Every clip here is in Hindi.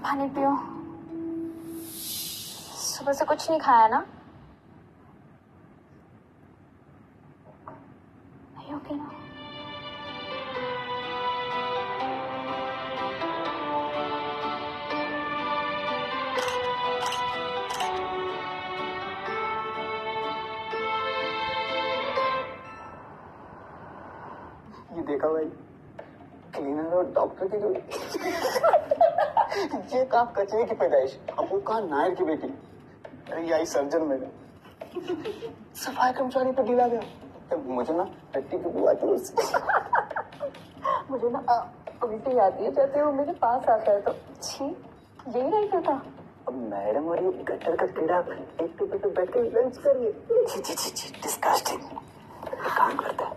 पानी पियो। सुबह से कुछ नहीं खाया ना? ओके ना? ये देखा भाई, क्लीनर और डॉक्टर की जोड़ी। ये कहा कचरे की पैदाइश, अब वो कहा नायर की बेटी। अरे यही सर्जन मेरा सफाई कर्मचारी पे ढीला गया। मुझे ना टट्टी की बुआ थी उससे। मुझे ना उल्टी आती है जैसे वो मेरे पास आता है तो। छी, यही नहीं करता। अब मैडम और ये गटर का कीड़ा एक टेबल पे बैठ के लंच कर रही है। छी छी छी छी, डिस्गस्टिंग। काम करता है,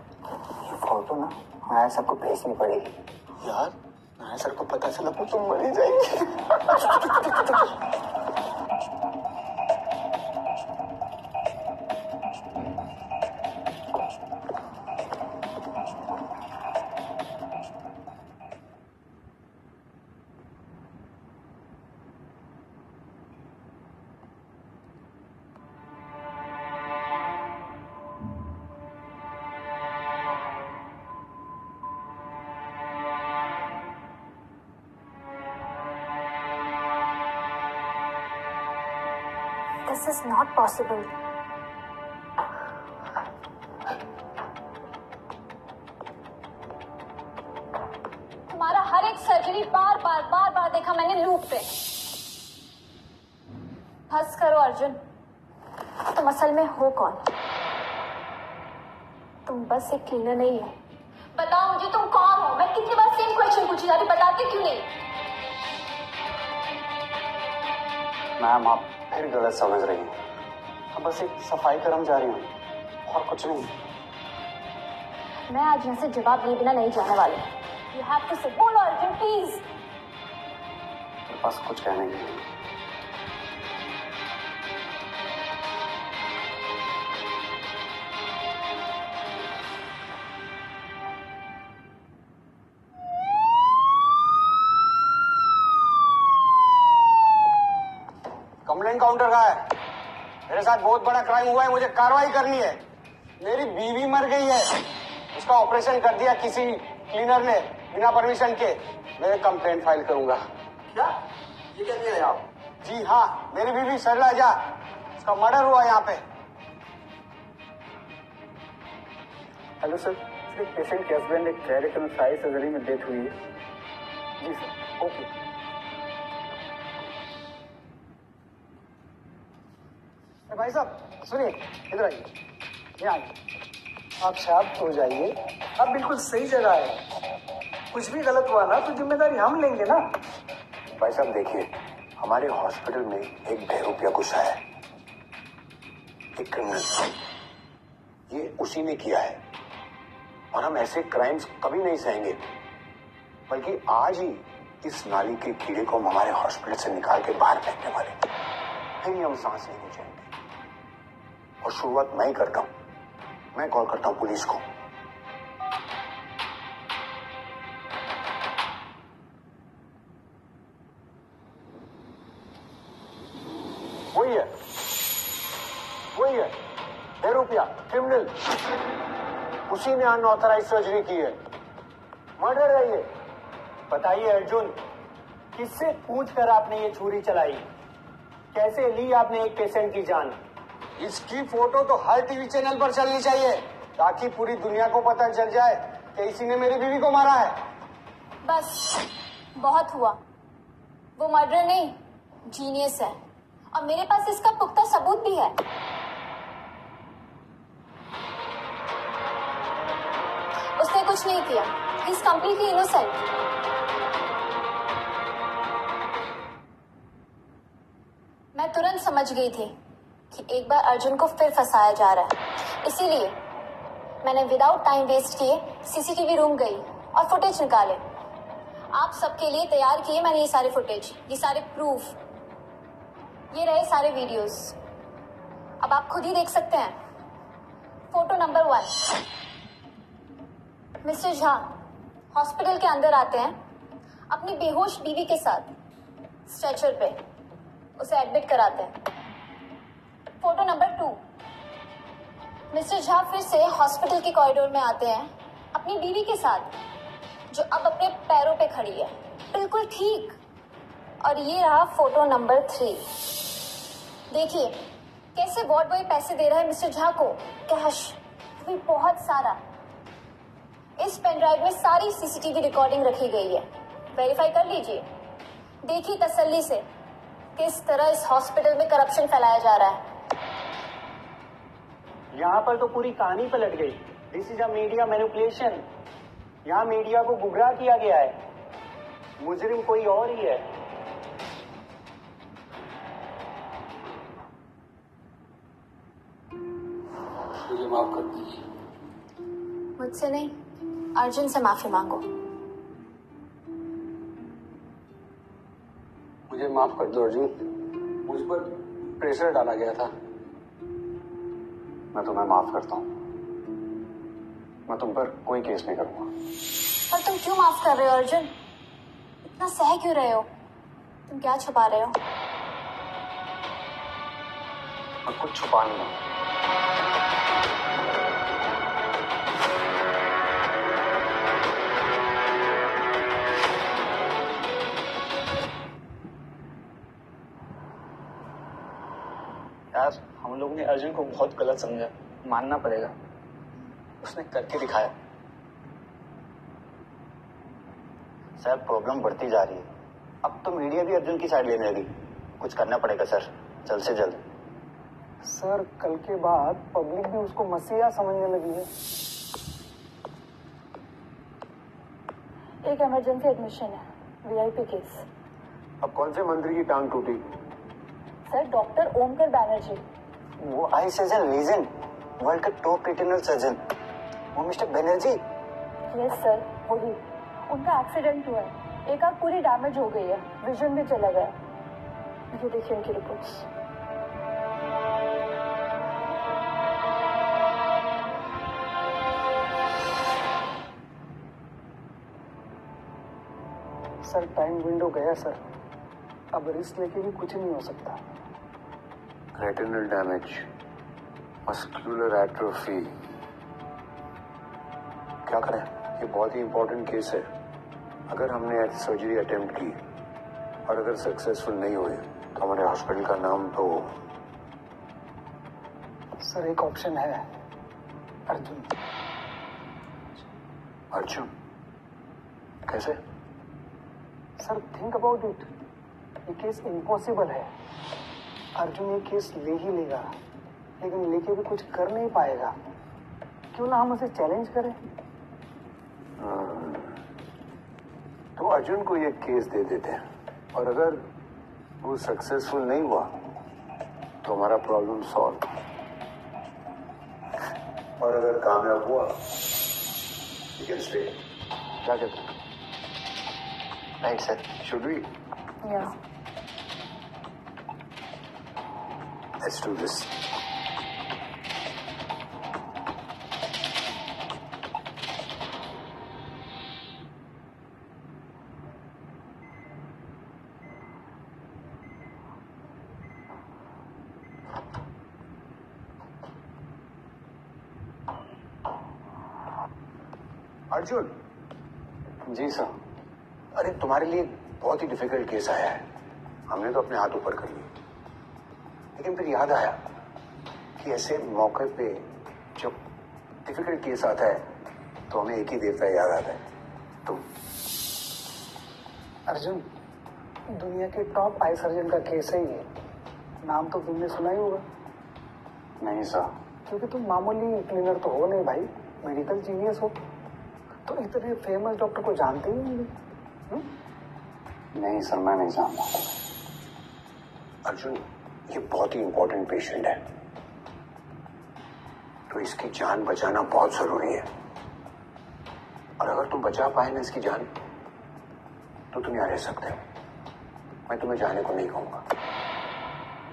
ये फोटो ना नायर सर को भेजनी पड़ेगी। यार नायर सर को पता चला तो तुम मर ही जाएंगे। This is not possible. तुम्हारा हर एक सर्जरी बार बार देखा मैंने लूप पे। बस करो अर्जुन, तुम असल में हो कौन? तुम बस एक क्लीनर नहीं हो। बताओ मुझे तुम कौन हो? मैं कितनी बार सेम क्वेश्चन पूछी जा रही, बताते क्यों नहीं? मैम आप फिर गलत समझ रही हैं। अब बस एक सफाई कर्मचारी हूँ और कुछ नहीं। मैं आज यहाँ से जवाब दिए बिना नहीं जाने वाली। You have to say, बोलो अर्जुन प्लीज। मेरे पास कुछ कहने के लिए। कंप्लेंट काउंटर का है। मेरे साथ बहुत बड़ा क्राइम हुआ है, मुझे कार्रवाई करनी है। मेरी बीवी मर गई है, उसका ऑपरेशन कर दिया किसी क्लीनर ने बिना परमिशन के। मैं कंप्लेंट फाइल करूंगा। क्या ये क्या कह रहे हैं आप? जी हाँ, मेरी बीवी सरला जा, उसका मर्डर हुआ यहाँ पे। हेलो सर, एक पेशेंट के हस्बैंड एक क्लैरिकल में सारी सर्जरी में डेथ हुई है। जी सर, ओके। भाई साहब सुनिए, इधर आइए, यहाँ आइए। आप शांत हो जाइए, आप बिल्कुल सही जगह है। कुछ भी गलत हुआ ना तो जिम्मेदारी हम लेंगे ना। भाई साहब देखिए, हमारे हॉस्पिटल में एक बहरूपिया घुसा है, एक क्रिमिनल। ये उसी ने किया है और हम ऐसे क्राइम्स कभी नहीं सहेंगे। बल्कि आज ही इस नाली के कीड़े को हम हमारे हॉस्पिटल से निकाल के बाहर फेंकने वाले। फिर हम सांस लेने चाहिए। और शुरुआत मैं ही करता हूं, मैं कॉल करता हूं पुलिस को। वही है बहरूपिया क्रिमिनल, उसी ने अनऑथराइज सर्जरी की है। मर्डर है ये। बताइए अर्जुन, किससे पूछकर आपने ये छुरी चलाई? कैसे ली आपने एक पेशेंट की जान? इसकी फोटो तो हर टीवी चैनल पर चलनी चाहिए ताकि पूरी दुनिया को पता चल जाए कि इसी ने मेरी बीवी को मारा है। बस बहुत हुआ। वो मर्डर नहीं, जीनियस है और मेरे पास इसका पुख्ता सबूत भी है। उसने कुछ नहीं किया, ही इज कंप्लीटली इनोसेंट। मैं तुरंत समझ गई थी कि एक बार अर्जुन को फिर फंसाया जा रहा है, इसीलिए मैंने विदाउट टाइम वेस्ट किए सीसीटीवी रूम गई और फुटेज निकाले। आप सबके लिए तैयार किए मैंने ये सारे फुटेज, ये सारे प्रूफ, ये रहे सारे वीडियोस। अब आप खुद ही देख सकते हैं। Photo number 1, mister Jha hospital के अंदर आते हैं अपनी बेहोश बीवी के साथ। स्ट्रेचर पे, उसे एडमिट कराते हैं। फोटो नंबर 2, मिस्टर झा फिर से हॉस्पिटल के कॉरिडोर में आते हैं अपनी बीवी के साथ, जो अब अपने पैरों पे खड़ी है, बिल्कुल ठीक। और ये रहा फोटो नंबर 3। देखिए कैसे वार्ड बॉय पैसे दे रहा है मिस्टर झा को, कैश, भी बहुत सारा। इस पेन ड्राइव में सारी सीसीटीवी रिकॉर्डिंग रखी गई है, वेरीफाई कर लीजिए। देखिए तसल्ली से किस तरह इस हॉस्पिटल में करप्शन फैलाया जा रहा है। यहाँ पर तो पूरी कहानी पलट गई। This is a media manipulation. यहाँ मीडिया को गुमराह किया गया है, मुजरिम कोई और ही है। मुझे माफ कर दीजिए। मुझसे नहीं, अर्जुन से माफी मांगो। मुझे माफ कर दो अर्जुन, मुझ पर प्रेशर डाला गया था। मैं तुम्हें माफ करता हूँ। मैं तुम पर कोई केस नहीं करूंगा। पर तुम क्यों माफ कर रहे हो अर्जुन? इतना सह क्यों रहे हो? तुम क्या छुपा रहे हो? मैं कुछ छुपा नहीं रहा। यार हम लोगों ने अर्जुन को बहुत गलत समझा, मानना पड़ेगा। उसने करके दिखाया। सर प्रॉब्लम बढ़ती जा रही है, अब तो मीडिया भी अर्जुन की साइड लेने लगी। कुछ करना पड़ेगा सर, जल्द से जल्द। सर कल के बाद पब्लिक भी उसको मसीहा समझने लगी है। एक इमरजेंसी एडमिशन है, वीआईपी केस। अब कौन से मंत्री की टांग टूटी? Sir doctor ओमकर Banerjee. वो आई सर्जन लीजेंड, वर्ल्ड का टॉप रेटिनल सर्जन, वो मिस्टर बनर्जी। यस सर, वही। उनका एक्सीडेंट हुआ है, एक आंख पूरी डैमेज हो गई है, विजन भी चला गया। ये देखिए उनकी रिपोर्ट्स। सर टाइम विंडो गया सर, अब रिस्क लेके भी कुछ नहीं हो सकता। रेटिनल डैमेज, मस्कुलर एट्रोफी, क्या करें? ये बहुत ही इंपॉर्टेंट केस है। अगर हमने सर्जरी अटेम्प्ट की और अगर सक्सेसफुल नहीं हुए तो हमारे हॉस्पिटल का नाम तो। सर एक ऑप्शन है, अर्जुन। अर्जुन? कैसे? सर थिंक अबाउट इट, ये केस इम्पॉसिबल है। अर्जुन ये केस ले ही लेगा, लेकिन लेके भी कुछ कर नहीं पाएगा। क्यों ना हम उसे चैलेंज करें? तो अर्जुन को ये केस दे देते हैं, और अगर वो सक्सेसफुल नहीं हुआ तो हमारा प्रॉब्लम सॉल्व, और अगर कामयाब हुआ we can stay. क्या कहते हैं? Right sir. Should we? या Let's do this. अर्जुन। जी सर। अरे तुम्हारे लिए बहुत ही डिफिकल्ट केस आया है। हमने तो अपने हाथ ऊपर कर लिए, लेकिन फिर याद आया कि ऐसे मौके पे जब डिफिकल्ट केस आता है तो हमें एक ही देवता याद आता है, तुम। अर्जुन, दुनिया के टॉप आई सर्जन का केस है ये। नाम तो तुमने सुना ही होगा। नहीं सर। क्योंकि तुम मामूली क्लीनर तो हो नहीं भाई, मेडिकल जीनियस हो, तो इतने फेमस डॉक्टर को जानते ही होंगे। नहीं सर, मैं नहीं जानता। अर्जुन, ये बहुत ही इंपॉर्टेंट पेशेंट है, तो इसकी जान बचाना बहुत जरूरी है। और अगर तुम बचा पाए ना इसकी जान, तो तुम यहाँ रह सकते हो। मैं तुम्हें जाने को नहीं कहूंगा,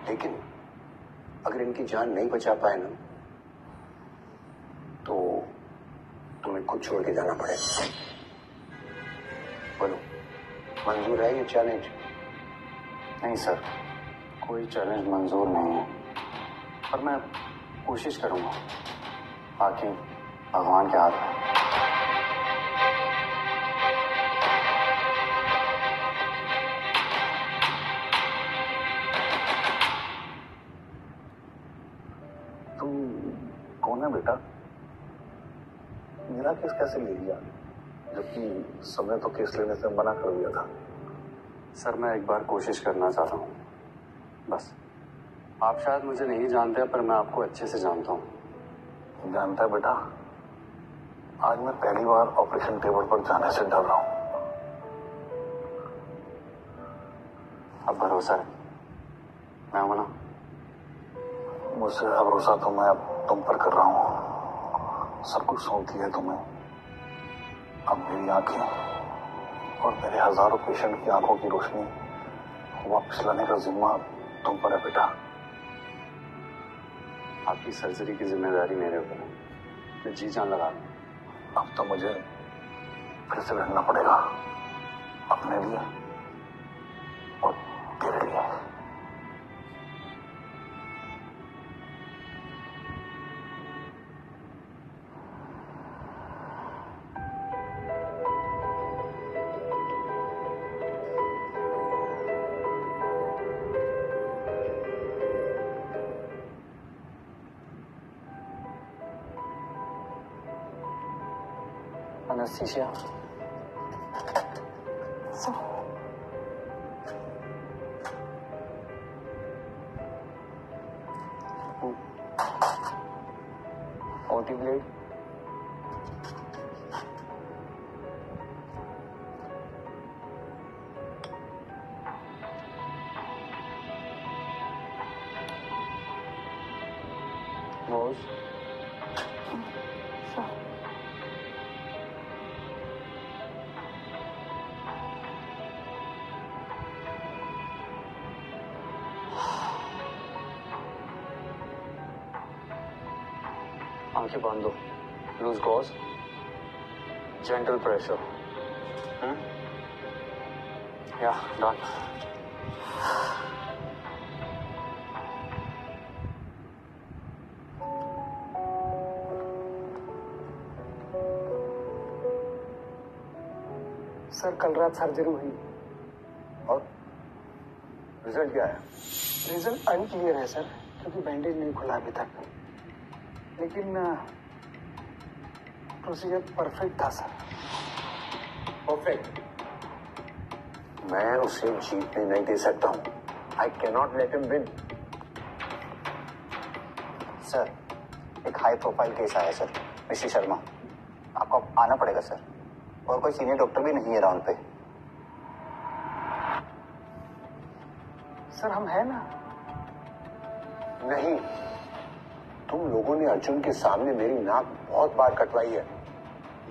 लेकिन अगर इनकी जान नहीं बचा पाए ना, तो तुम्हें खुद छोड़ के जाना पड़ेगा। बोलो, मंजूर है ये चैलेंज? नहीं सर, कोई चैलेंज मंजूर नहीं है, पर मैं कोशिश करूंगा। बाकी भगवान के हाथ में। तू कौन है बेटा? मेरा केस कैसे ले लिया, जबकि समय तो केस लेने से मना कर दिया था। सर मैं एक बार कोशिश करना चाहता हूँ बस। आप शायद मुझे नहीं जानते पर मैं आपको अच्छे से जानता हूँ। जानता है बेटा, आज मैं पहली बार ऑपरेशन टेबल पर जाने से डर रहा हूँ। अब भरोसा है, मैं हूं ना। मुझसे भरोसा तो मैं अब तुम पर कर रहा हूँ। सब कुछ सौंपती है तुम्हें। अब मेरी आंखें और मेरे हजारों पेशेंट की आंखों की रोशनी वापस लाने का जिम्मा तुम पर है बेटा। आपकी सर्जरी की जिम्मेदारी मेरे ऊपर है, मैं जी जान लगा दूं। अब तो मुझे फिर से लड़ना पड़ेगा, अपने लिए और तेरे लिए। Anesthesia. So. OT blade. Nose. So. आंखें बंद दो, लूज गॉज, जेंटल प्रेशर। या डन। सर कल रात सर्जरी हुई और रिजल्ट क्या है? रिजल्ट अनक्लियर है सर, क्योंकि बैंडेज नहीं खुला अभी तक। लेकिन प्रोसीजर परफेक्ट था सर। परफेक्ट? मैं उसे जीतने नहीं दे सकता हूं। I cannot let him win. Sir एक हाई प्रोफाइल केस आया सर, ऋषि शर्मा। आपको आना पड़ेगा सर, और कोई सीनियर डॉक्टर भी नहीं है राउंड पे। सर हम हैं ना? नहीं, तुम लोगों ने अर्जुन के सामने मेरी नाक बहुत बार कटवाई है।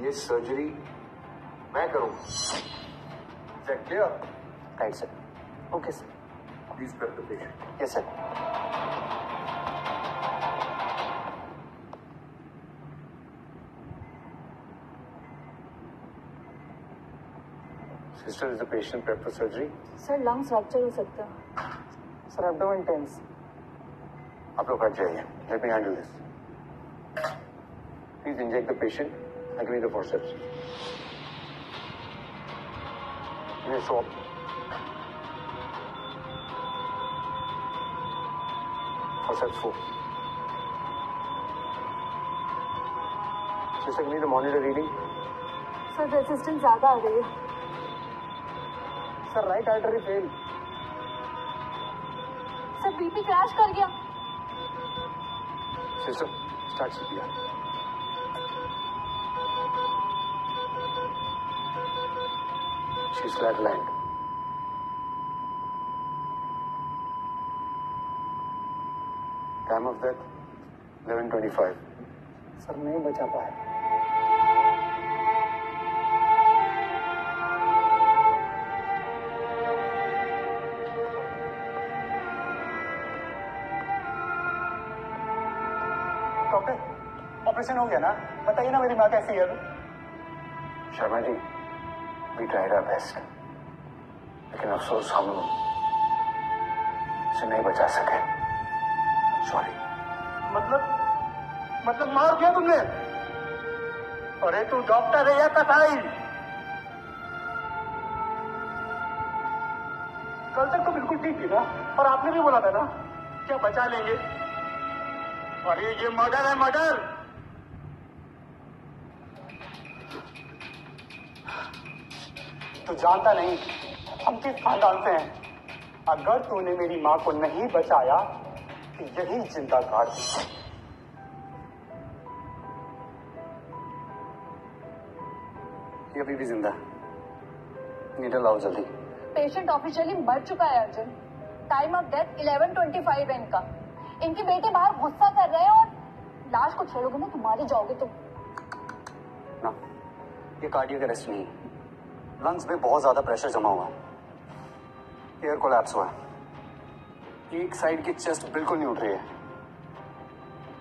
ये सर्जरी मैं करूंगा। Is that clear? Right sir. Okay sir. Please prep the patient. Yes sir. Sister, is the patient prepped for surgery? Sir lungs fracture हो सकता है। Sir abdomen tense. आप लोग हट जाइए। Let me handle this. Please inject the patient and give me the forceps. Give me a swab. Forceps 4. Sister, give me the monitor reading. Sir resistance ज्यादा आ गई है। Sir right artery fail. Sir BP crash कर गया। Sister, start CPR. She's flatlined. Time of death 11:25. Sir नहीं बचा पाए। डॉक्टर ऑपरेशन हो गया ना? बताइए ना मेरी माँ कैसी है? Sharma ji, we tried our best. लेकिन अफसोस हम उसे नहीं बचा सके। सॉरी। मतलब मार दिया तुमने? अरे तू डॉक्टर है या कसाई? कल तक तो बिल्कुल ठीक थी ना, और आपने भी बोला था ना क्या बचा लेंगे। अरे ये मर्डर है, मर्डर। तू जानता नहीं हम किस खानदान से हैं। अगर तूने मेरी माँ को नहीं बचाया तो यही जिंदा काट दी। ये अभी भी जिंदा है। नीडल लाओ जल्दी। पेशेंट ऑफिशियली मर चुका है अर्जुन। टाइम ऑफ डेथ 11:25 है इनका। इनके बेटे बाहर गुस्सा कर रहे हैं और लाश को छेड़ोगे ना तो मारे जाओगे तुम। ना, ये कार्डियक अरेस्ट नहीं है। लंग्स में बहुत ज्यादा प्रेशर जमा हुआ है, एयर कोलैप्स हुआ है। एक साइड की चेस्ट बिल्कुल नहीं उठ रही है।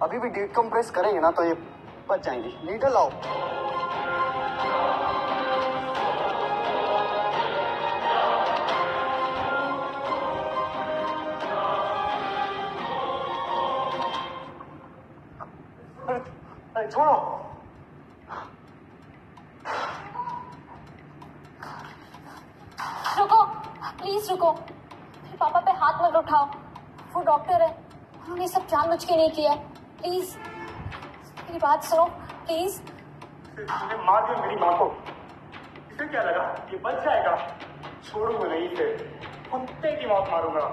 अभी भी डिकम्प्रेस करेंगे ना तो ये बच जाएंगी। नीडल लाओ। अरे छोड़ो। रुको, प्लीज रुको। मेरे पापा पे हाथ मत उठाओ, वो डॉक्टर है, उन्होंने सब जानबूझ के नहीं किया है। प्लीज मेरी बात सुनो, प्लीज। तुमने मार दिया मेरी माँ को, इसे क्या लगा ये बच जाएगा? छोड़ूंगा नहीं इसे, कुत्ते की मौत मारूंगा।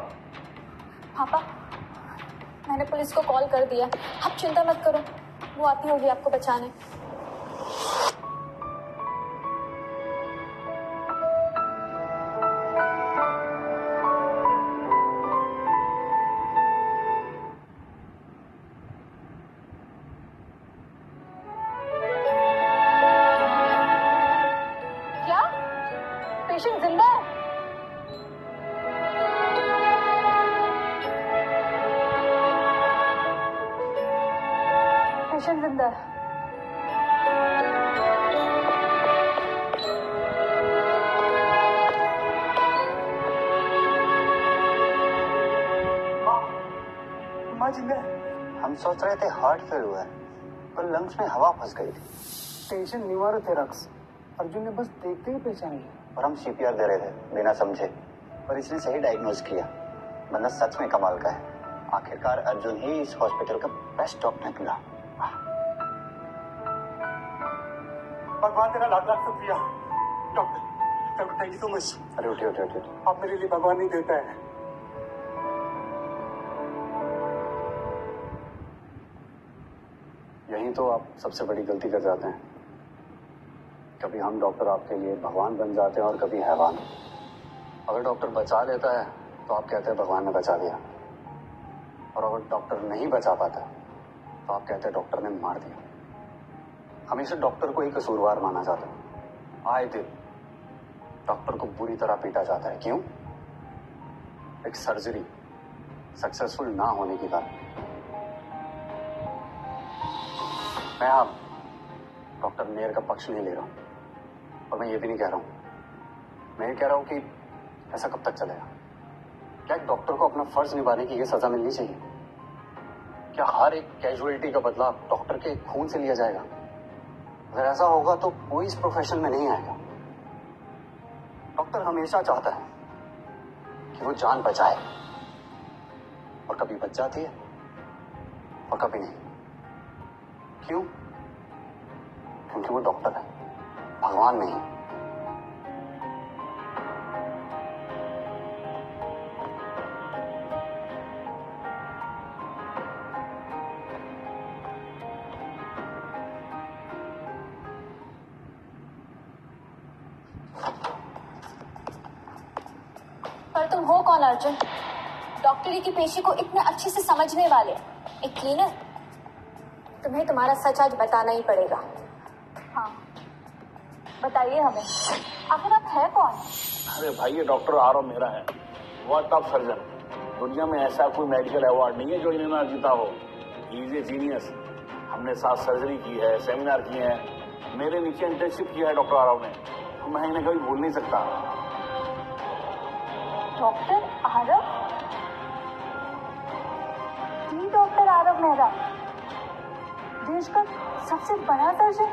पापा, मैंने पुलिस को कॉल कर दिया, आप चिंता मत करो, वो आती होगी आपको बचाने। क्या पेशेंट जिंदा है? पेशेंट जिंदा है। माँ जिंदा है। हम सोच रहे थे हार्ट फेल हुआ है, पर लंग्स में हवा फंस गई थी। टेंशन निवारोथेरक्स अर्जुन ने बस देखते ही पहचान लिया। और हम सीपीआर दे रहे थे बिना समझे, पर इसने सही डायग्नोज किया। बंदा सच में कमाल का है। आखिरकार अर्जुन ही इस हॉस्पिटल का बेस्ट डॉक्टर निकला। भगवान तेरा लाख लाख शुक्रिया doctor, thank you so much. अरे उठिए उठिए उठिए। आप मेरे लिए भगवान नहीं देता है। यही तो आप सबसे बड़ी गलती कर जाते हैं। कभी हम डॉक्टर आपके लिए भगवान बन जाते हैं और कभी हैवान। अगर डॉक्टर बचा लेता है तो आप कहते हैं भगवान ने बचा दिया, और अगर डॉक्टर नहीं बचा पाता तो आप कहते हैं डॉक्टर ने मार दिया। हमेशा डॉक्टर को ही कसूरवार माना जाता है। आए दिन डॉक्टर को बुरी तरह पीटा जाता है। क्यों? एक सर्जरी सक्सेसफुल ना होने के कारण। मैं आप डॉक्टर नेयर का पक्ष नहीं ले रहा हूं, और मैं ये भी नहीं कह रहा हूं। मैं ये कह रहा हूं कि ऐसा कब तक चलेगा? क्या एक डॉक्टर को अपना फर्ज निभाने की ये सजा मिलनी चाहिए? क्या हर एक कैजुअलिटी का बदला डॉक्टर के खून से लिया जाएगा? अगर ऐसा होगा तो कोई इस प्रोफेशन में नहीं आएगा। डॉक्टर हमेशा चाहता है कि वो जान बचाए, और कभी बच जाती है और कभी नहीं। क्यों? क्योंकि वो डॉक्टर है, भगवान नहीं। पर तुम हो कौन अर्जुन? डॉक्टरी की पेशी को इतने अच्छे से समझने वाले एक क्लीनर? तुम्हें तुम्हारा सच आज बताना ही पड़ेगा। हाँ, बताइए हमें, आखिर आप है कौन? अरे भाई, ये डॉक्टर आरव मेरा है, वो टॉप सर्जन। दुनिया में ऐसा कोई मेडिकल अवार्ड नहीं है जो इन्हें ना जीता हो। He is a genius. हमने 7 सर्जरी की है, सेमिनार किए हैं, मेरे नीचे इंटर्नशिप किया है डॉक्टर आरव ने, तो मैं इन्हें कभी भूल नहीं सकता। डॉक्टर आरव? आरव मेहरा, देश का सबसे बड़ा सर्जन।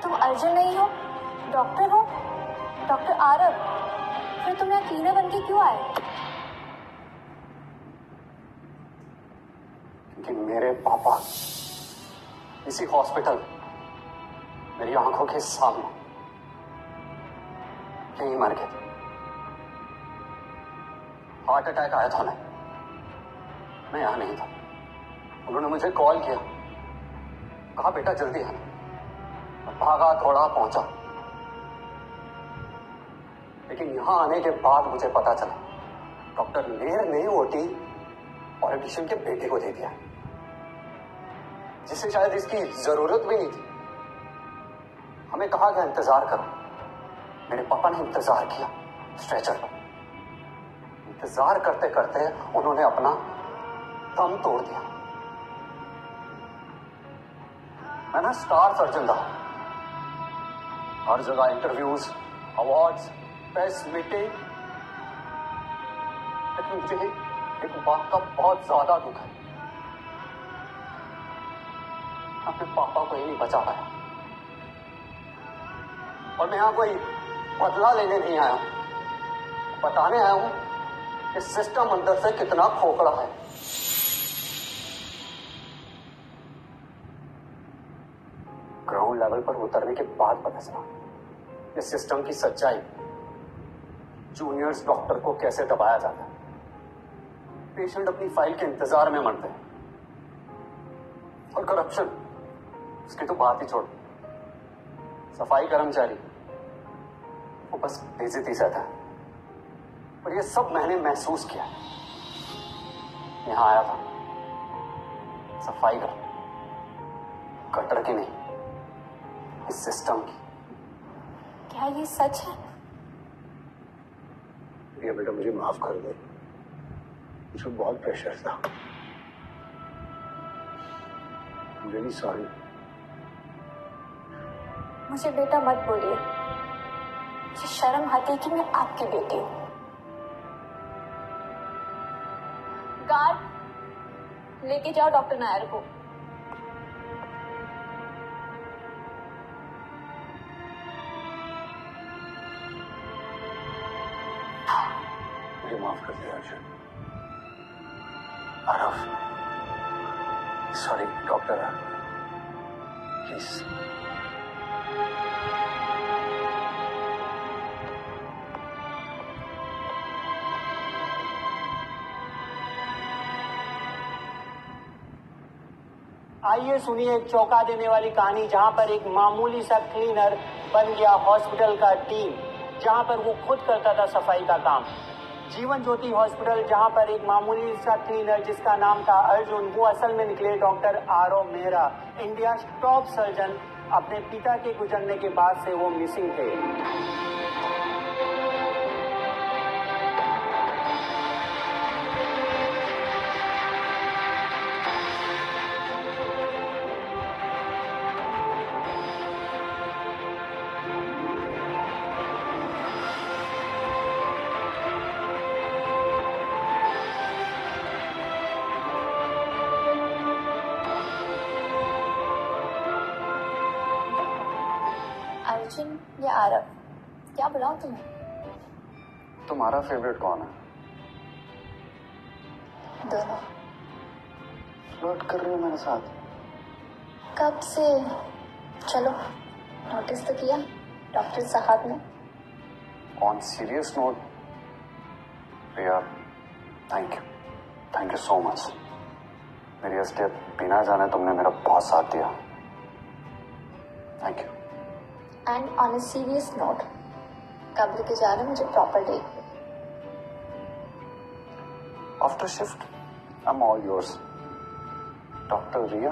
तुम अर्जुन नहीं हो, डॉक्टर हो, डॉक्टर आरव। फिर तुम यहाँ क्लीनर बन के क्यों आए? क्योंकि मेरे पापा इसी हॉस्पिटल मेरी आंखों के सामने यहीं मर गए थे। हार्ट अटैक आया था उन्हें, मैं यहां नहीं था। उन्होंने मुझे कॉल किया, कहा बेटा जल्दी आना। मैं भागा दौड़ा पहुंचा, लेकिन यहां आने के बाद मुझे पता चला डॉक्टर नेर ने ओटी ऑपरेशन के बेटे को दे दिया, जिसे शायद इसकी जरूरत भी नहीं थी। हमें कहा गया इंतजार करो। मेरे पापा ने इंतजार किया स्ट्रेचर पर। इंतजार करते करते उन्होंने अपना दम तोड़ दिया। मैं ना स्टार सर्जन था, हर जगह इंटरव्यूज, अवार्ड्स, प्रेस मीटिंग, लेकिन मुझे एक बात का बहुत ज्यादा दुख है, अपने पापा को ही नहीं बचा पाया। और मैं यहां कोई बदला लेने नहीं आया हूं, बताने आया हूं कि सिस्टम अंदर से कितना खोखला है। ग्राउंड लेवल पर उतरने के बाद पता चला कि सिस्टम की सच्चाई, जूनियर्स डॉक्टर को कैसे दबाया जाता है। पेशेंट अपनी फाइल के इंतजार में मरते हैं, और करप्शन उसकी तो बात ही छोड़। सफाई कर्मचारी वो बस बेइज्जती सहता है। और ये सब मैंने महसूस किया। यहां आया था सफाई कर, कटर की नहीं, इस सिस्टम की। क्या ये सच है? ये बेटा मुझे माफ कर दे, मुझे बहुत प्रेशर था। Really sorry. मुझे बेटा मत बोलिए, मुझे शर्म आती है कि मैं आपकी बेटी हूँ। गार्ड, लेके जाओ डॉक्टर नायर को। मुझे माफ कर दिया Arjun. Aarav, sorry doctor, please. आइए सुनिए एक चौंका देने वाली कहानी, जहां पर एक मामूली सा क्लीनर बन गया हॉस्पिटल का डीन, जहां पर वो खुद करता था सफाई का काम। जीवन ज्योति हॉस्पिटल, जहां पर एक मामूली सा क्लीनर जिसका नाम था अर्जुन, वो असल में निकले doctor Aarav Mehra, India top surgeon. अपने पिता के गुजरने के बाद से वो मिसिंग थे। अर्जुन या आरव, क्या बुलाऊं तुम्हें? तुम्हारा फेवरेट कौन है? दोनों। फ्लर्ट कर रही हो मेरे साथ? कब से? चलो, नोटिस तो किया डॉक्टर साहब ने। On serious note, Priya, thank you so much. मेरी असलियत बिना जाने तुमने मेरा बहुत साथ दिया। Thank you. And on a serious note, कब लेके जा रहे हो मुझे प्रॉपर डेट पे? After shift, I am all yours. Doctor Riya.